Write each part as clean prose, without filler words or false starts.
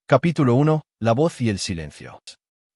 Capítulo 1. La voz y el silencio.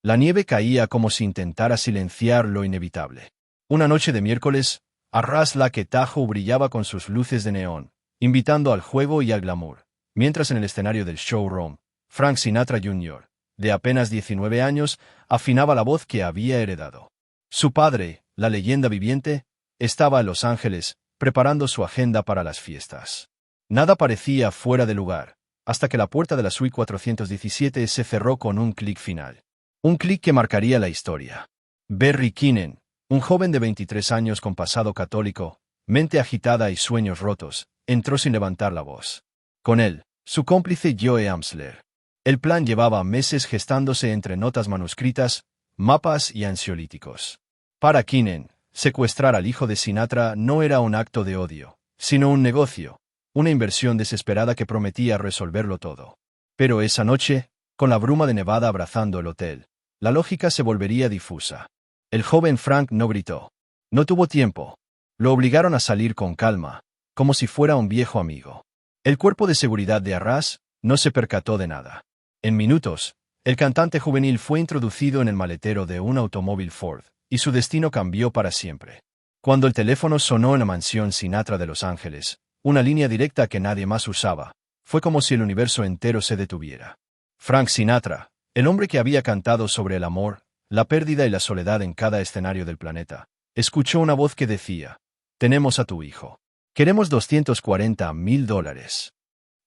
La nieve caía como si intentara silenciar lo inevitable. Una noche de miércoles, Arras Lake Tahoe brillaba con sus luces de neón, invitando al juego y al glamour, mientras en el escenario del showroom, Frank Sinatra Jr., de apenas 19 años, afinaba la voz que había heredado. Su padre, la leyenda viviente, estaba en Los Ángeles, preparando su agenda para las fiestas. Nada parecía fuera de lugar, hasta que la puerta de la suite 417 se cerró con un clic final. Un clic que marcaría la historia. Barry Kinnan, un joven de 23 años con pasado católico, mente agitada y sueños rotos, entró sin levantar la voz. Con él, su cómplice Joe Amsler. El plan llevaba meses gestándose entre notas manuscritas, mapas y ansiolíticos. Para Kinnan, secuestrar al hijo de Sinatra no era un acto de odio, sino un negocio, una inversión desesperada que prometía resolverlo todo. Pero esa noche, con la bruma de Nevada abrazando el hotel, la lógica se volvería difusa. El joven Frank no gritó. No tuvo tiempo. Lo obligaron a salir con calma, como si fuera un viejo amigo. El cuerpo de seguridad de Arras no se percató de nada. En minutos, el cantante juvenil fue introducido en el maletero de un automóvil Ford, y su destino cambió para siempre. Cuando el teléfono sonó en la mansión Sinatra de Los Ángeles, una línea directa que nadie más usaba, fue como si el universo entero se detuviera. Frank Sinatra, el hombre que había cantado sobre el amor, la pérdida y la soledad en cada escenario del planeta, escuchó una voz que decía: «Tenemos a tu hijo. Queremos $240,000».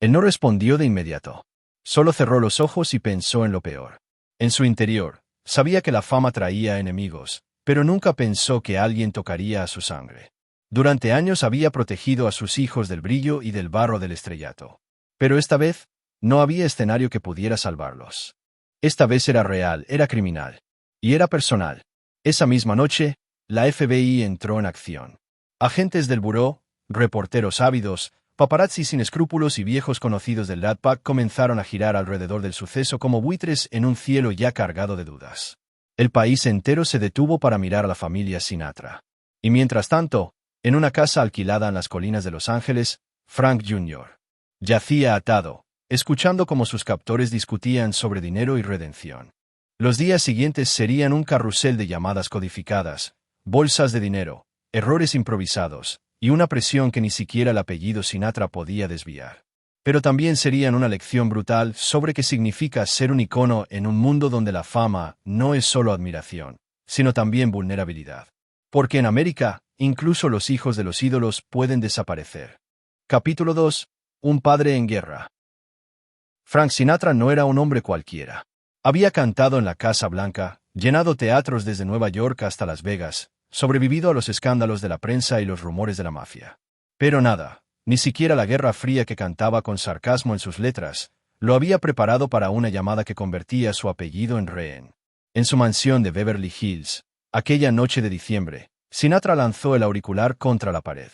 Él no respondió de inmediato. Solo cerró los ojos y pensó en lo peor. En su interior, sabía que la fama traía enemigos, pero nunca pensó que alguien tocaría a su sangre. Durante años había protegido a sus hijos del brillo y del barro del estrellato. Pero esta vez, no había escenario que pudiera salvarlos. Esta vez era real, era criminal. Y era personal. Esa misma noche, la FBI entró en acción. Agentes del buró, reporteros ávidos, paparazzi sin escrúpulos y viejos conocidos del Rat Pack comenzaron a girar alrededor del suceso como buitres en un cielo ya cargado de dudas. El país entero se detuvo para mirar a la familia Sinatra. Y mientras tanto, en una casa alquilada en las colinas de Los Ángeles, Frank Jr. yacía atado, escuchando cómo sus captores discutían sobre dinero y redención. Los días siguientes serían un carrusel de llamadas codificadas, bolsas de dinero, errores improvisados, y una presión que ni siquiera el apellido Sinatra podía desviar. Pero también serían una lección brutal sobre qué significa ser un icono en un mundo donde la fama no es solo admiración, sino también vulnerabilidad. Porque en América, incluso los hijos de los ídolos pueden desaparecer. Capítulo 2. Un padre en guerra. Frank Sinatra no era un hombre cualquiera. Había cantado en la Casa Blanca, llenado teatros desde Nueva York hasta Las Vegas, sobrevivido a los escándalos de la prensa y los rumores de la mafia. Pero nada, ni siquiera la Guerra Fría que cantaba con sarcasmo en sus letras, lo había preparado para una llamada que convertía su apellido en rehén. En su mansión de Beverly Hills, aquella noche de diciembre, Sinatra lanzó el auricular contra la pared.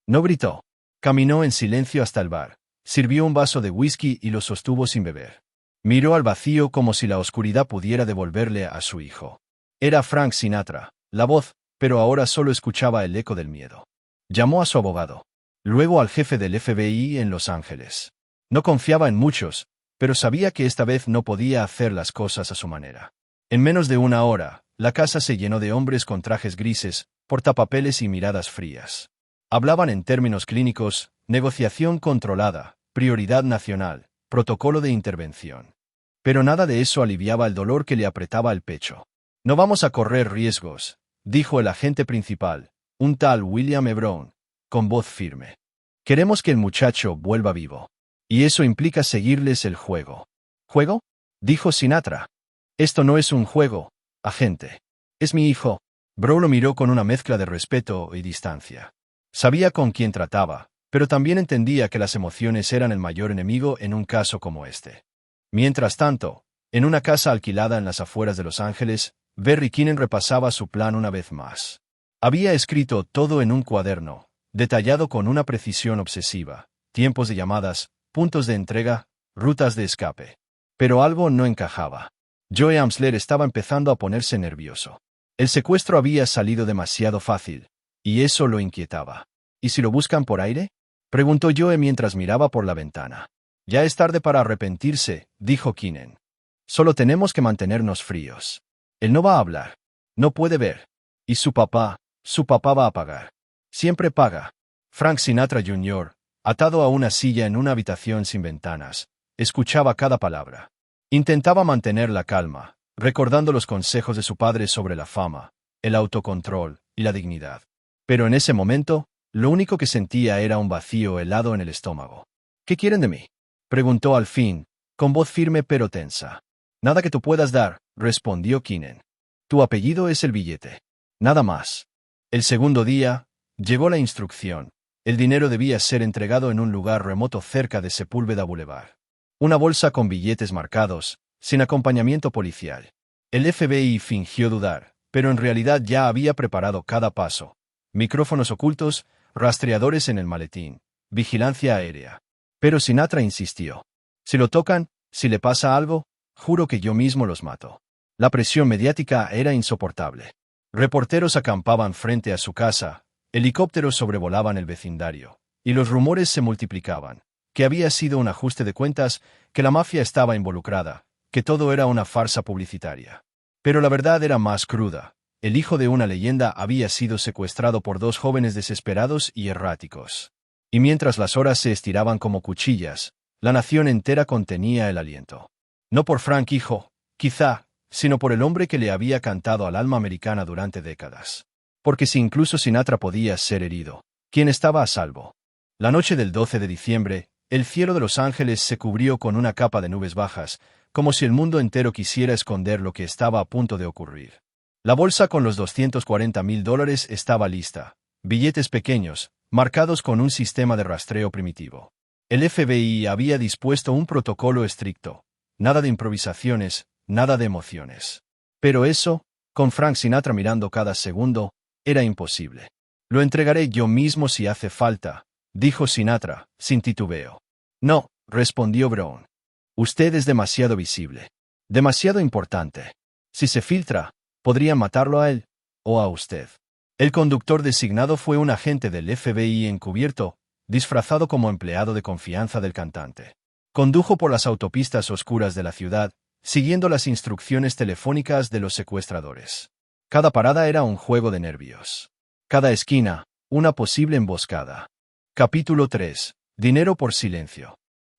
No gritó. Caminó en silencio hasta el bar, sirvió un vaso de whisky y lo sostuvo sin beber. Miró al vacío como si la oscuridad pudiera devolverle a su hijo. Era Frank Sinatra, la voz, pero ahora solo escuchaba el eco del miedo. Llamó a su abogado. Luego al jefe del FBI en Los Ángeles. No confiaba en muchos, pero sabía que esta vez no podía hacer las cosas a su manera. En menos de una hora, la casa se llenó de hombres con trajes grises, portapapeles y miradas frías. Hablaban en términos clínicos: negociación controlada, prioridad nacional, protocolo de intervención. Pero nada de eso aliviaba el dolor que le apretaba el pecho. «No vamos a correr riesgos», dijo el agente principal, un tal William E. Brown, con voz firme. «Queremos que el muchacho vuelva vivo. Y eso implica seguirles el juego». «¿Juego?», dijo Sinatra. «Esto no es un juego, agente. Es mi hijo». Brown lo miró con una mezcla de respeto y distancia. Sabía con quién trataba, pero también entendía que las emociones eran el mayor enemigo en un caso como este. Mientras tanto, en una casa alquilada en las afueras de Los Ángeles, Barry Kinnan repasaba su plan una vez más. Había escrito todo en un cuaderno, detallado con una precisión obsesiva: tiempos de llamadas, puntos de entrega, rutas de escape. Pero algo no encajaba. Joe Amsler estaba empezando a ponerse nervioso. El secuestro había salido demasiado fácil, y eso lo inquietaba. «¿Y si lo buscan por aire?», preguntó Joe mientras miraba por la ventana. Ya es tarde para arrepentirse, dijo Keenan. Solo tenemos que mantenernos fríos. Él no va a hablar. No puede ver. Y su papá va a pagar. Siempre paga. Frank Sinatra Jr., atado a una silla en una habitación sin ventanas, escuchaba cada palabra. Intentaba mantener la calma, recordando los consejos de su padre sobre la fama, el autocontrol y la dignidad. Pero en ese momento, lo único que sentía era un vacío helado en el estómago. ¿Qué quieren de mí?, preguntó al fin, con voz firme pero tensa. Nada que tú puedas dar, respondió Keenan. Tu apellido es el billete. Nada más. El segundo día, llegó la instrucción. El dinero debía ser entregado en un lugar remoto cerca de Sepúlveda Boulevard. Una bolsa con billetes marcados, sin acompañamiento policial. El FBI fingió dudar, pero en realidad ya había preparado cada paso. Micrófonos ocultos, rastreadores en el maletín, vigilancia aérea. Pero Sinatra insistió. Si lo tocan, si le pasa algo, juro que yo mismo los mato. La presión mediática era insoportable. Reporteros acampaban frente a su casa, helicópteros sobrevolaban el vecindario, y los rumores se multiplicaban, que había sido un ajuste de cuentas, que la mafia estaba involucrada, que todo era una farsa publicitaria. Pero la verdad era más cruda. El hijo de una leyenda había sido secuestrado por dos jóvenes desesperados y erráticos. Y mientras las horas se estiraban como cuchillas, la nación entera contenía el aliento. No por Frank hijo, quizá, sino por el hombre que le había cantado al alma americana durante décadas. Porque si incluso Sinatra podía ser herido, ¿quién estaba a salvo? La noche del 12 de diciembre, el cielo de Los Ángeles se cubrió con una capa de nubes bajas, como si el mundo entero quisiera esconder lo que estaba a punto de ocurrir. La bolsa con los $240,000 estaba lista, billetes pequeños, marcados con un sistema de rastreo primitivo. El FBI había dispuesto un protocolo estricto. Nada de improvisaciones, nada de emociones. Pero eso, con Frank Sinatra mirando cada segundo, era imposible. Lo entregaré yo mismo si hace falta, dijo Sinatra, sin titubeo. No, respondió Brown. Usted es demasiado visible. Demasiado importante. Si se filtra, podrían matarlo a él, o a usted. El conductor designado fue un agente del FBI encubierto, disfrazado como empleado de confianza del cantante. Condujo por las autopistas oscuras de la ciudad, siguiendo las instrucciones telefónicas de los secuestradores. Cada parada era un juego de nervios. Cada esquina, una posible emboscada. Capítulo 3. Dinero por silencio.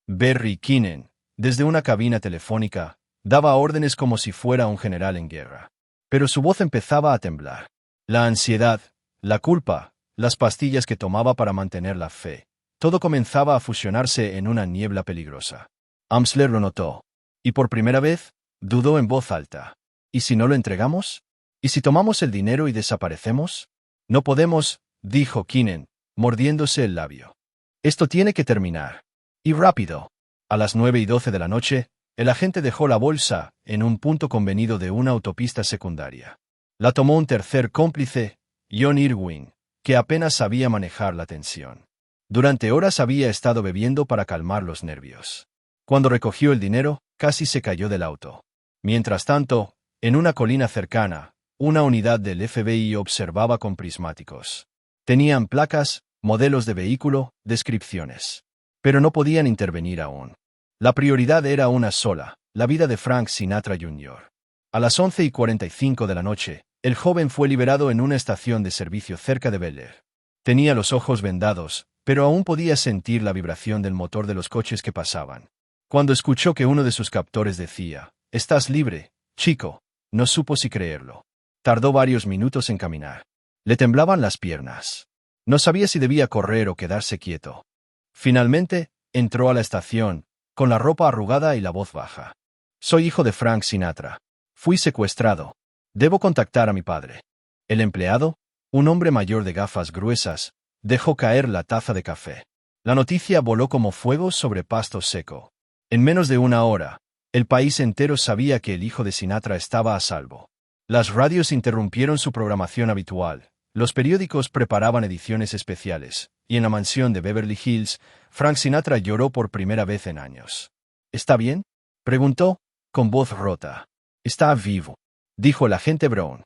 Barry Keenan, desde una cabina telefónica, daba órdenes como si fuera un general en guerra. Pero su voz empezaba a temblar. La ansiedad, la culpa, las pastillas que tomaba para mantener la fe, todo comenzaba a fusionarse en una niebla peligrosa. Amsler lo notó. Y por primera vez, dudó en voz alta. ¿Y si no lo entregamos? ¿Y si tomamos el dinero y desaparecemos? No podemos, dijo Keenan, mordiéndose el labio. Esto tiene que terminar. Y rápido. A las 9:12 de la noche, el agente dejó la bolsa en un punto convenido de una autopista secundaria. La tomó un tercer cómplice, John Irwin, que apenas sabía manejar la tensión. Durante horas había estado bebiendo para calmar los nervios. Cuando recogió el dinero, casi se cayó del auto. Mientras tanto, en una colina cercana, una unidad del FBI observaba con prismáticos. Tenían placas, modelos de vehículo, descripciones. Pero no podían intervenir aún. La prioridad era una sola, la vida de Frank Sinatra Jr. A las 11:45 de la noche, el joven fue liberado en una estación de servicio cerca de Bel Air. Tenía los ojos vendados, pero aún podía sentir la vibración del motor de los coches que pasaban. Cuando escuchó que uno de sus captores decía, «Estás libre, chico», no supo si creerlo. Tardó varios minutos en caminar. Le temblaban las piernas. No sabía si debía correr o quedarse quieto. Finalmente, entró a la estación, con la ropa arrugada y la voz baja. «Soy hijo de Frank Sinatra. Fui secuestrado. Debo contactar a mi padre». El empleado, un hombre mayor de gafas gruesas, dejó caer la taza de café. La noticia voló como fuego sobre pasto seco. En menos de una hora, el país entero sabía que el hijo de Sinatra estaba a salvo. Las radios interrumpieron su programación habitual, los periódicos preparaban ediciones especiales, y en la mansión de Beverly Hills, Frank Sinatra lloró por primera vez en años. «¿Está bien?», preguntó, con voz rota. «Está vivo», dijo el agente Brown.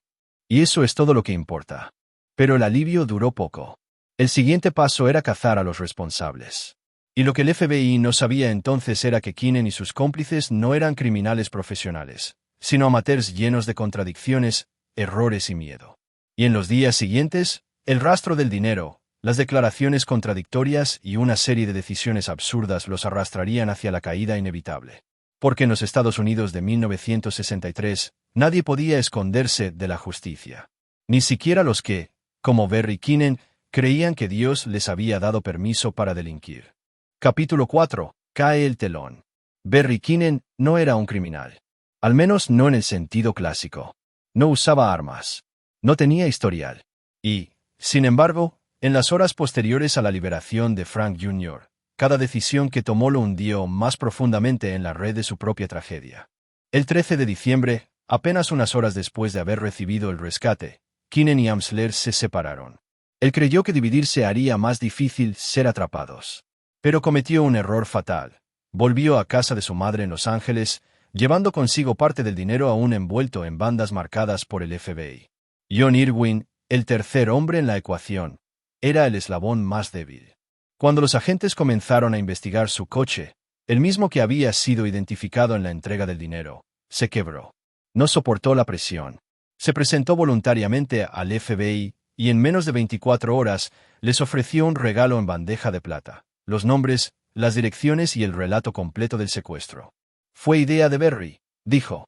«Y eso es todo lo que importa». Pero el alivio duró poco. El siguiente paso era cazar a los responsables. Y lo que el FBI no sabía entonces era que Keenan y sus cómplices no eran criminales profesionales, sino amateurs llenos de contradicciones, errores y miedo. Y en los días siguientes, el rastro del dinero, las declaraciones contradictorias y una serie de decisiones absurdas los arrastrarían hacia la caída inevitable. Porque en los Estados Unidos de 1963, nadie podía esconderse de la justicia. Ni siquiera los que, como Barry Keenan, creían que Dios les había dado permiso para delinquir. Capítulo 4. Cae el telón. Barry Keenan no era un criminal. Al menos no en el sentido clásico. No usaba armas. No tenía historial. Y, sin embargo, en las horas posteriores a la liberación de Frank Jr., cada decisión que tomó lo hundió más profundamente en la red de su propia tragedia. El 13 de diciembre, apenas unas horas después de haber recibido el rescate, Keenan y Amsler se separaron. Él creyó que dividirse haría más difícil ser atrapados. Pero cometió un error fatal. Volvió a casa de su madre en Los Ángeles, llevando consigo parte del dinero aún envuelto en bandas marcadas por el FBI. John Irwin, el tercer hombre en la ecuación, era el eslabón más débil. Cuando los agentes comenzaron a investigar su coche, el mismo que había sido identificado en la entrega del dinero, se quebró. No soportó la presión. Se presentó voluntariamente al FBI y en menos de 24 horas les ofreció un regalo en bandeja de plata: los nombres, las direcciones y el relato completo del secuestro. Fue idea de Barry, dijo.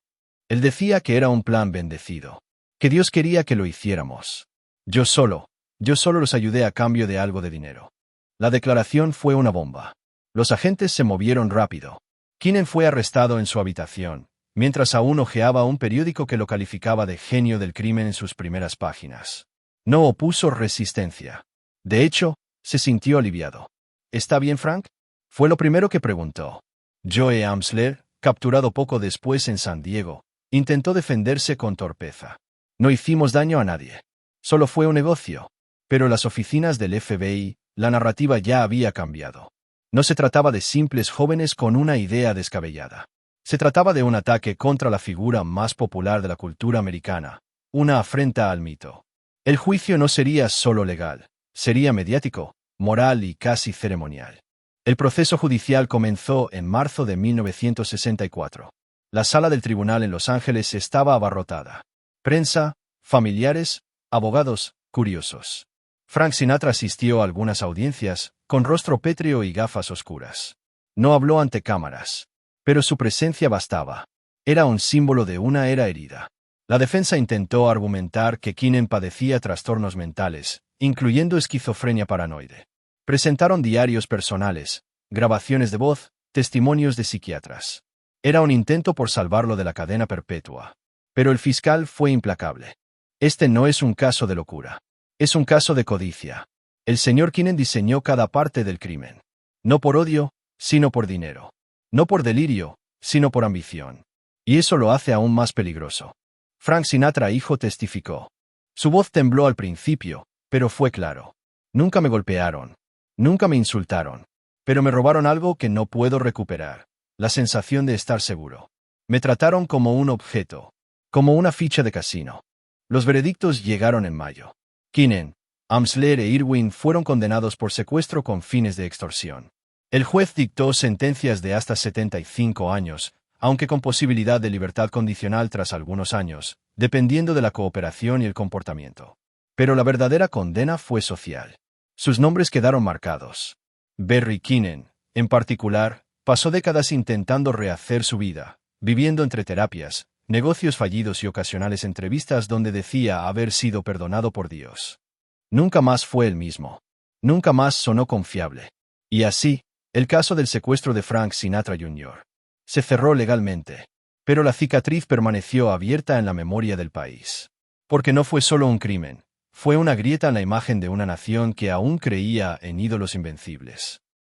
Él decía que era un plan bendecido, que Dios quería que lo hiciéramos. Yo solo los ayudé a cambio de algo de dinero. La declaración fue una bomba. Los agentes se movieron rápido. Keenan fue arrestado en su habitación, mientras aún hojeaba un periódico que lo calificaba de genio del crimen en sus primeras páginas. No opuso resistencia. De hecho, se sintió aliviado. ¿Está bien, Frank? Fue lo primero que preguntó. Joe Amsler, capturado poco después en San Diego, intentó defenderse con torpeza. No hicimos daño a nadie. Solo fue un negocio. Pero las oficinas del FBI, la narrativa ya había cambiado. No se trataba de simples jóvenes con una idea descabellada. Se trataba de un ataque contra la figura más popular de la cultura americana, una afrenta al mito. El juicio no sería solo legal, sería mediático, moral y casi ceremonial. El proceso judicial comenzó en marzo de 1964. La sala del tribunal en Los Ángeles estaba abarrotada. Prensa, familiares, abogados, curiosos. Frank Sinatra asistió a algunas audiencias, con rostro pétreo y gafas oscuras. No habló ante cámaras. Pero su presencia bastaba. Era un símbolo de una era herida. La defensa intentó argumentar que Keenan padecía trastornos mentales, incluyendo esquizofrenia paranoide. Presentaron diarios personales, grabaciones de voz, testimonios de psiquiatras. Era un intento por salvarlo de la cadena perpetua. Pero el fiscal fue implacable. Este no es un caso de locura. Es un caso de codicia. El señor Keenan diseñó cada parte del crimen. No por odio, sino por dinero. No por delirio, sino por ambición. Y eso lo hace aún más peligroso. Frank Sinatra hijo testificó. Su voz tembló al principio, pero fue claro. Nunca me golpearon. Nunca me insultaron. Pero me robaron algo que no puedo recuperar: la sensación de estar seguro. Me trataron como un objeto. Como una ficha de casino. Los veredictos llegaron en mayo. Keenan, Amsler e Irwin fueron condenados por secuestro con fines de extorsión. El juez dictó sentencias de hasta 75 años, aunque con posibilidad de libertad condicional tras algunos años, dependiendo de la cooperación y el comportamiento. Pero la verdadera condena fue social. Sus nombres quedaron marcados. Barry Keenan, en particular, pasó décadas intentando rehacer su vida, viviendo entre terapias, negocios fallidos y ocasionales entrevistas donde decía haber sido perdonado por Dios. Nunca más fue el mismo. Nunca más sonó confiable. Y así, el caso del secuestro de Frank Sinatra Jr. se cerró legalmente. Pero la cicatriz permaneció abierta en la memoria del país. Porque no fue solo un crimen, fue una grieta en la imagen de una nación que aún creía en ídolos invencibles.